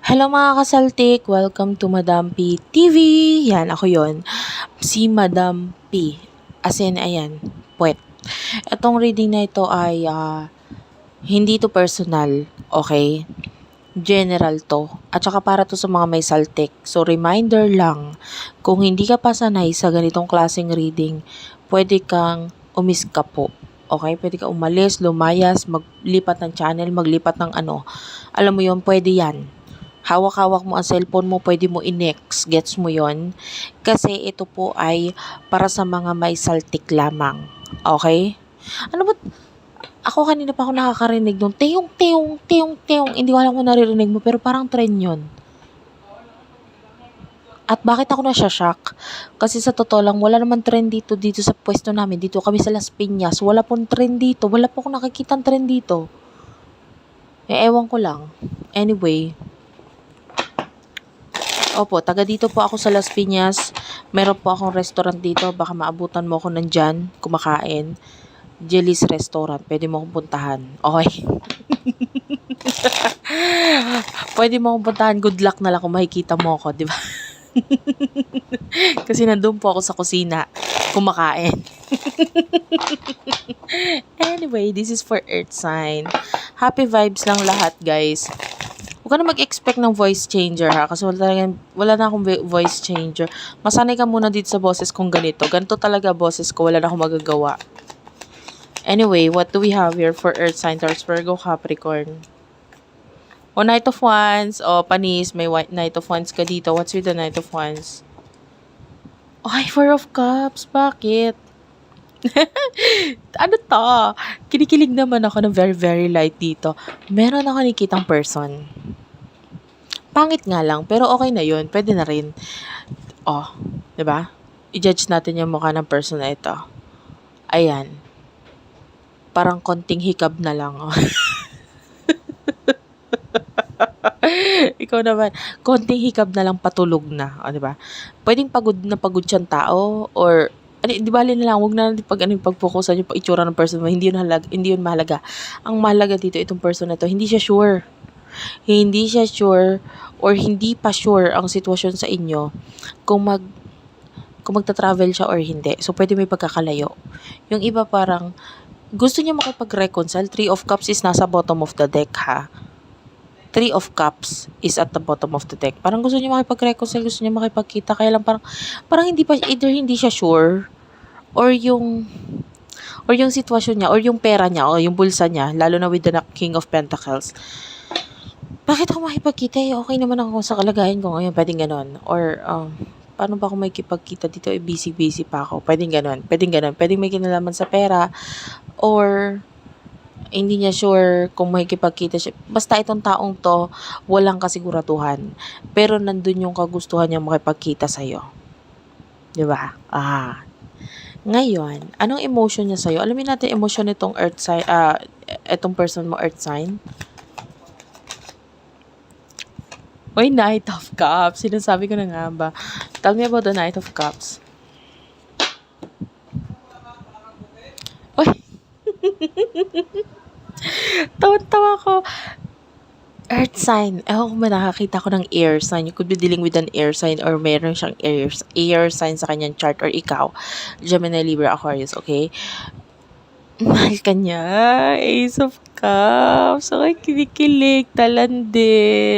Hello mga kasaltik! Welcome to Madam P TV! Yan, ako yon. Si Madam P. As in, ayan, puwet. Itong reading na ito ay hindi to personal, okay? General to. At saka para to sa mga may saltik. So, reminder lang, kung hindi ka pa sanay sa ganitong klaseng reading, pwede kang umiska po. Okay? Pwede ka umalis, lumayas, maglipat ng channel, maglipat ng ano. Alam mo yon, pwede yan. Hawak-hawak mo ang cellphone mo, pwede mo i-next. Gets mo yon? Kasi ito po ay para sa mga may saltik lamang. Okay? Ano ba? Ako kanina pa ako nakakarinig nung teyong, teyong, teyong, teyong. Hindi ko alam kung naririnig mo, pero parang trend yun. At bakit ako na-shock? Kasi sa totoo lang, wala naman trend dito sa pwesto namin. Dito kami sa Las Piñas. Wala pong trend dito. Wala po akong nakikitang trend dito. Ewan ko lang. Anyway, opo, taga dito po ako sa Las Piñas. Meron po akong restaurant dito. Baka maabutan mo ako nandyan, kumakain. Jelly's Restaurant. Pwede mo akong puntahan. Okay. Pwede mo akong puntahan. Good luck na lang kung makikita mo ako, di ba? Kasi nandun po ako sa kusina, kumakain. Anyway, this is for Earth sign. Happy vibes lang lahat, guys. Huwag ka na mag-expect ng voice changer ha, kasi wala na akong voice changer. Masanay ka muna dito sa boses kong ganito. Ganito talaga boses ko, wala na akong magagawa. Anyway, what do we have here for Earth sign, Taurus, Virgo, Capricorn? O Knight of Wands, o Panis, may Knight of Wands ka dito. What's with the Knight of Wands? Ay, Four of Cups, bakit? Ano to? Kinikilig naman ako ng very, very light dito. Meron ako nakikitang person. Pangit nga lang, pero okay na yun. Pwede na rin. Oh, 'di ba? I-judge natin yung mukha ng person na ito. Ayan. Parang konting hikab na lang. Oh. Ikaw naman, konting hikab na lang patulog na, o 'di ba? Pwedeng pagod na pagod siyang tao or di bali na lang, wag na natin pag-focusan yung itsura ng person mo, hindi yun mahalaga. Ang mahalaga dito itong person na to, hindi siya sure. Hindi siya sure or hindi pa sure ang sitwasyon sa inyo kung magta-travel siya or hindi. So, pwede may pagkakalayo. Yung iba parang gusto niya makipag-reconcile. Three of Cups is nasa bottom of the deck, ha? Three of Cups is at the bottom of the deck. Parang gusto niya makipag-reconcile, gusto niya makipagkita. Kaya lang parang hindi pa, either hindi siya sure or yung sitwasyon niya or yung pera niya o yung bulsa niya, lalo na with the King of Pentacles. Bakit ako makipagkita eh? Okay naman ako sa kalagayan ko ngayon. Pwedeng ganon. Or, paano ba ako makikipagkita dito? Busy-busy pa ako. Pwedeng ganon. Pwedeng may kinalaman sa pera. Or, hindi niya sure kung makikipagkita siya. Basta itong taong to, walang kasiguraduhan. Pero nandun yung kagustuhan niya makipagkita sa'yo. Diba? Ngayon, anong emotion niya sa'yo? Alamin natin emotion nitong earth sign, itong person mo earth sign. Oy, Knight of Cups. Sinasabi ko na nga ba. Tell me about the Knight of Cups. Oy. Tawa-tawa ko. Earth sign. Ewan ko ba nakakita ko ng air sign. You could be dealing with an air sign or meron siyang air sign sa kanyang chart or ikaw. Gemini, Libra, Aquarius, okay? Mahal ka niya. Ace of Cups. Okay, kinikilig. Talande.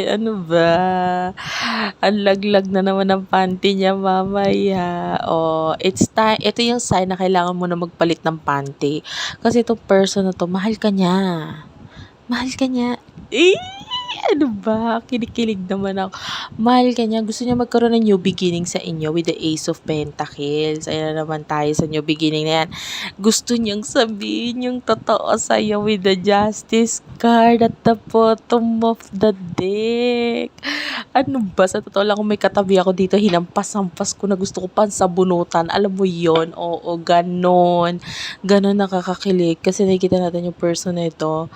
Ano ba? Ang laglag na naman ng panty niya mamaya. Oh, it's time. Ito yung sign na kailangan mo na magpalit ng panty. Kasi itong person na to, mahal ka niya. Mahal ka niya. Ano ba? Kinikilig naman ako. Mahal ka niya. Gusto niya magkaroon ng new beginning sa inyo with the Ace of Pentacles. Ayan na naman tayo sa new beginning na yan. Gusto niyang sabihin yung totoo sa'yo with the Justice card at the bottom of the deck. Ano ba? Sa totoo lang, kung may katabi ako dito, hinampas-hampas ko na gusto ko pansabunutan. Alam mo yon? Oo, ganon. Ganon nakakakilig. Kasi nakikita natin yung person na ito.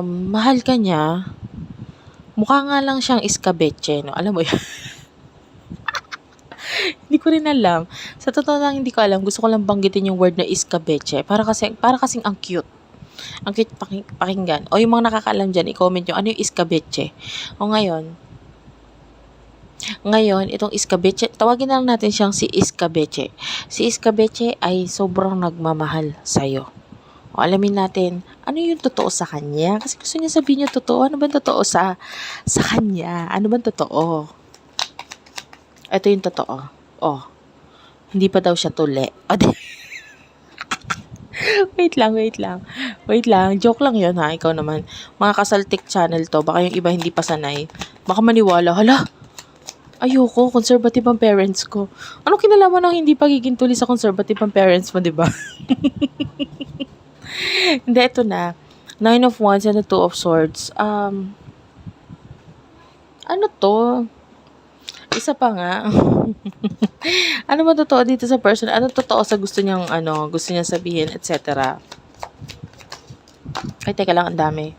Mahal ka niya. Mukha nga lang siyang iskabetche, no? Alam mo yun? Hindi ko rin alam. Sa totoo lang, hindi ko alam. Gusto ko lang banggitin yung word na iskabetche. Para kasing ang cute. Ang cute pakinggan. O yung mga nakakaalam dyan, i-comment nyo, ano yung iskabeche? O ngayon, itong iskabeche, tawagin na lang natin siyang si iskabeche. Si iskabeche ay sobrang nagmamahal sa'yo. O alamin natin, ano yung totoo sa kanya? Kasi gusto niya sabihin yung totoo. Ano ba totoo sa kanya? Ano ba totoo? Ito yung totoo. Oh, hindi pa daw siya tuli. O, wait lang. Joke lang yun ha, ikaw naman. Mga kasaltik channel to, baka yung iba hindi pa sanay. Baka maniwala, hala, ayoko, conservative ang parents ko. Ano kinalaman ng hindi pagiging tuli sa conservative ang parents mo, di ba? Hindi, ito na. 9 of Wands and the 2 of Swords. Ano to? Isa pa nga. Ano ba totoo dito sa person? Ano totoo sa gusto niyang sabihin, etc. Ay, teka lang, ang dami.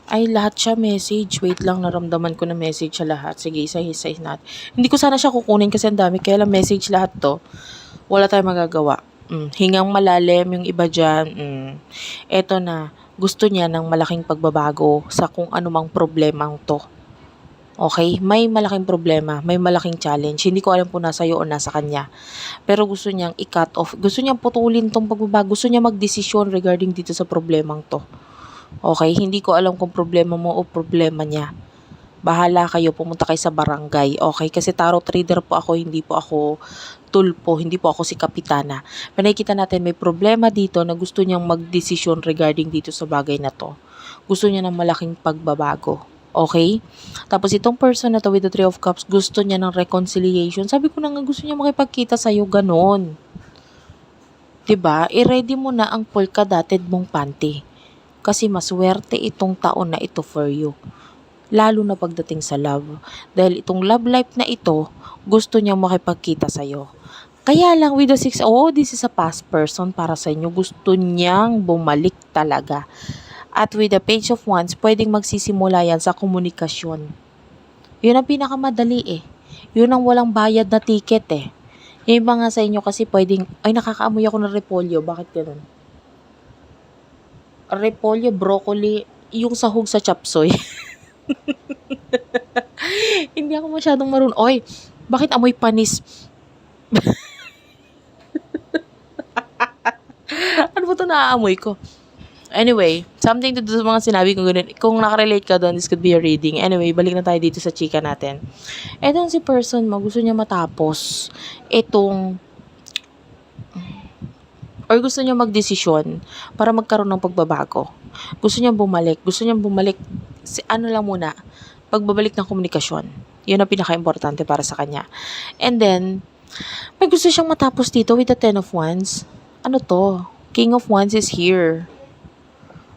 Ay, lahat siya message. Wait lang, naramdaman ko na message siya lahat. Sige, isa-isa natin. Hindi ko sana siya kukunin kasi ang dami. Kaya lang message lahat to. Wala tayong magagawa. Hingang malalim yung iba dyan. Eto na, gusto niya ng malaking pagbabago sa kung anumang problemang to. Okay? May malaking problema, may malaking challenge. Hindi ko alam kung nasa iyo o nasa kanya. Pero gusto niyang i-cut off. Gusto niyang putulin tong pagbabago. Gusto niya magdesisyon regarding dito sa problemang to. Okay? Hindi ko alam kung problema mo o problema niya. Bahala kayo, pumunta kayo sa barangay. Okay? Kasi tarot reader po ako, hindi po ako tulpo, hindi po ako si kapitana. Nakikita natin may problema dito na gusto niyang magdesisyon regarding dito sa bagay na to. Gusto niya ng malaking pagbabago. Okay? Tapos itong person na to with the 3 of Cups, gusto niya ng reconciliation. Sabi ko na nga, gusto niya makipagkita sa'yo, ganon. Diba? I-ready mo na ang polka dotted mong panty. Kasi maswerte itong taon na ito for you. Lalo na pagdating sa love. Dahil itong love life na ito, gusto niyang makipagkita sa'yo. Kaya lang with the 6, this is a past person para sa inyo. Gusto niyang bumalik talaga. At with the Page of Wands, pwedeng magsisimula yan sa komunikasyon. Yun ang pinakamadali eh. Yun ang walang bayad na ticket eh. Yung iba nga sa inyo kasi pwedeng, ay nakakaamoy ako ng repolyo. Bakit ganun? Repolyo, broccoli, yung sahog sa chapsoy. Hindi ako masyadong marunong. Oy, bakit amoy panis? Ano ba ito naaamoy ko? Anyway, something to do sa mga sinabi ko ganun. Kung nakarelate ka doon, this could be a reading. Anyway, balik na tayo dito sa chika natin. Etong si person mo, gusto niya matapos itong or gusto niya magdesisyon para magkaroon ng pagbabago. Gusto niya bumalik. Pagbabalik ng komunikasyon. Yun ang pinaka-importante para sa kanya. And then, may gusto siyang matapos dito with the 10 of Wands. Ano to? King of Wands is here.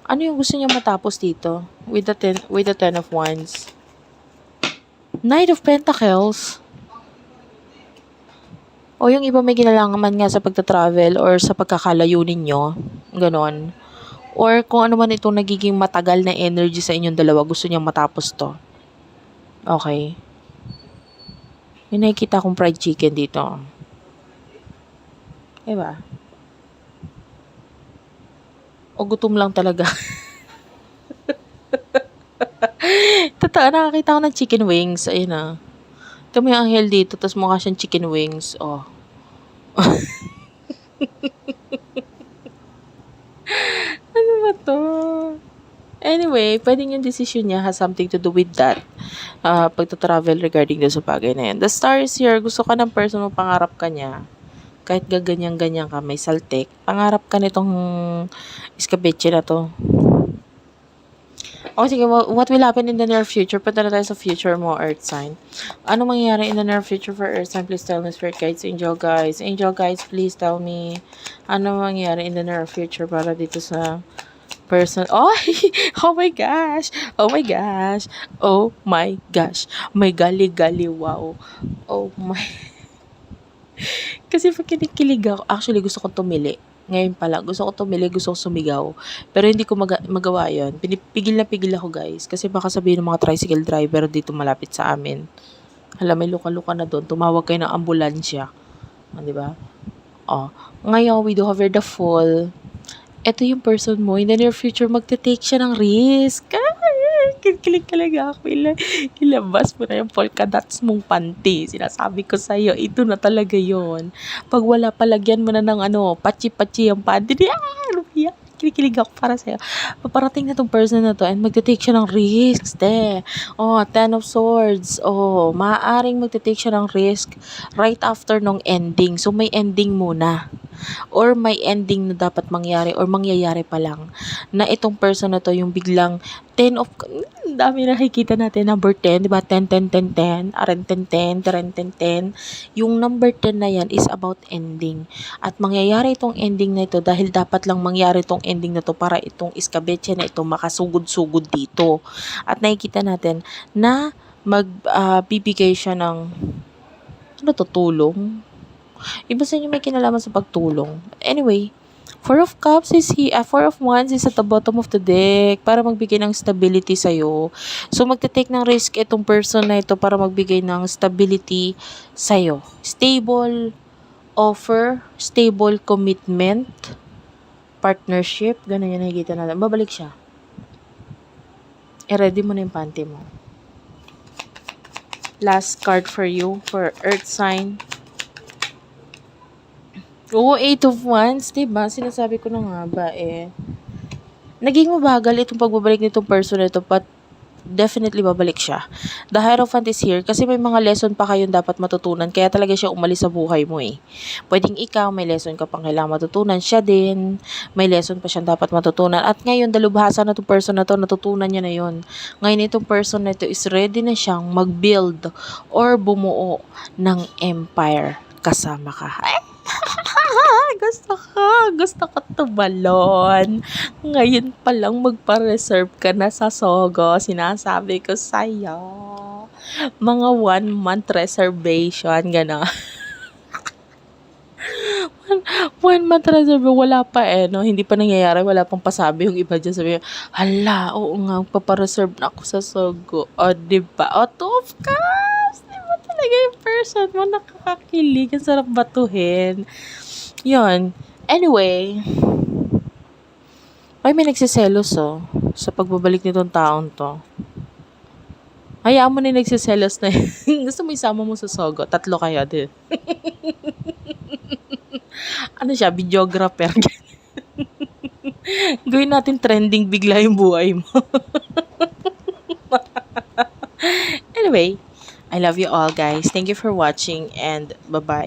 Ano yung gusto niya matapos dito with the 10 of Wands? Knight of Pentacles. O yung iba may ginalaman nga sa pagta-travel or sa pagkakalayo ninyo. Ganon. Or kung ano man itong nagiging matagal na energy sa inyong dalawa, gusto niyang matapos to. Okay. May nakikita akong fried chicken dito. Diba? O gutom lang talaga. Totoo, nakakita ko ng chicken wings. Ayun na. Ito mo yung anghel dito, tapos mukha siyang chicken wings. Oh. Ano ba to? Anyway, pwedeng yung decision niya has something to do with that. Pagta-travel regarding sa bagay na yan. The star is here. Gusto ka ng person mo, pangarap ka niya. Kahit gaganyan-ganyan ka, may saltik. Pangarap ka nitong iskabeche na to. O sige, what will happen in the near future? Punta na tayo sa future mo, Earth sign. Ano mangyayari in the near future for Earth sign? Please tell me, Spirit guides, angel guides. Angel guides, please tell me. Ano mangyayari in the near future para dito sa person? Oh, oh my gosh. Oh my gosh. Oh my gosh. May gali-gali, wow. Oh my. Kasi pag kinikilig ako, actually gusto kong tumili. Ngayon pala, gusto ko tumili, gusto ko sumigaw. Pero hindi ko magawa yun. Pigil na pigil ako guys. Kasi baka sabihin ng mga tricycle driver dito malapit sa amin. Hala, may luka-luka na doon. Tumawag kayo ng ambulansya. Di ba? Oh, ngayon, we do have the Fool. Ito yung person mo, in the near future, magte-take siya ng risk. Kikilig talaga ako. Ilabas mo na yung polka dots mong panty. Sinasabi ko sa'yo, ito na talaga yon. Pag wala, palagyan mo na ng pachi-pachi ang panty. Rupiya. Kinikilig ako para sa'yo. Paparating na tong person na to and magte-take siya ng risks, te. Oh, Ten of Swords. Oh, maaaring magte-take siya ng risk right after nung ending. So, may ending muna. Or may ending na dapat mangyari or mangyayari pa lang na itong person na to yung biglang 10 of dami na nakikita natin number 10, 'di ba? 10 10 10 10, aren 10 10, taren 10 10. Yung number 10 na yan is about ending. At mangyayari itong ending na ito dahil dapat lang mangyari itong ending na to para itong iskabetche na ito makasugod-sugod dito. At nakikita natin na bibigay siya ng tulong. Iba sa inyo may kinalaman sa pagtulong. Anyway, Four of Cups is Four of Wands is at the bottom of the deck para magbigay ng stability sa'yo. So, magte-take ng risk itong person na ito para magbigay ng stability sa'yo. Stable offer, stable commitment, partnership, ganun yan nakikita natin. Babalik siya. I-ready mo na yung panty mo. Last card for you, for Earth sign. Oo, 8 of Wands, diba? Sinasabi ko na nga ba naging mabagal itong pagbabalik nitong person na ito, but definitely babalik siya. The Hierophant is here kasi may mga lesson pa kayong dapat matutunan, kaya talaga siya umalis sa buhay mo Pwedeng ikaw, may lesson ka pang kailangan matutunan, siya din, may lesson pa siyang dapat matutunan. At ngayon, dalubhasa na itong person na to, natutunan niya na yon. Ngayon, itong person na ito is ready na siyang mag-build or bumuo ng empire kasama ka. Gusto ko tumalon. Ngayon pa lang magpa-reserve ka na sa Sogo. Sinasabi ko sa'yo. Mga 1 month reservation, gano'n. 1 month reservation, wala pa no? Hindi pa nangyayari, wala pang pasabi. Yung iba dyan sabi, hala, oo nga, papareserve na ako sa Sogo. O, diba? O, 2 of Cups. Diba talaga yung person mo nakakakilig? Ang sarap batuhin. Yun. Anyway, may nagsiselos sa pagbabalik nitong taon to. Hayaan mo na yung nagsiselos na yun. Gusto mo isama mo sa Sogo. 3 kayo din. Ano siya? Videographer. Gawin natin trending bigla yung buhay mo. Anyway, I love you all guys. Thank you for watching and bye-bye.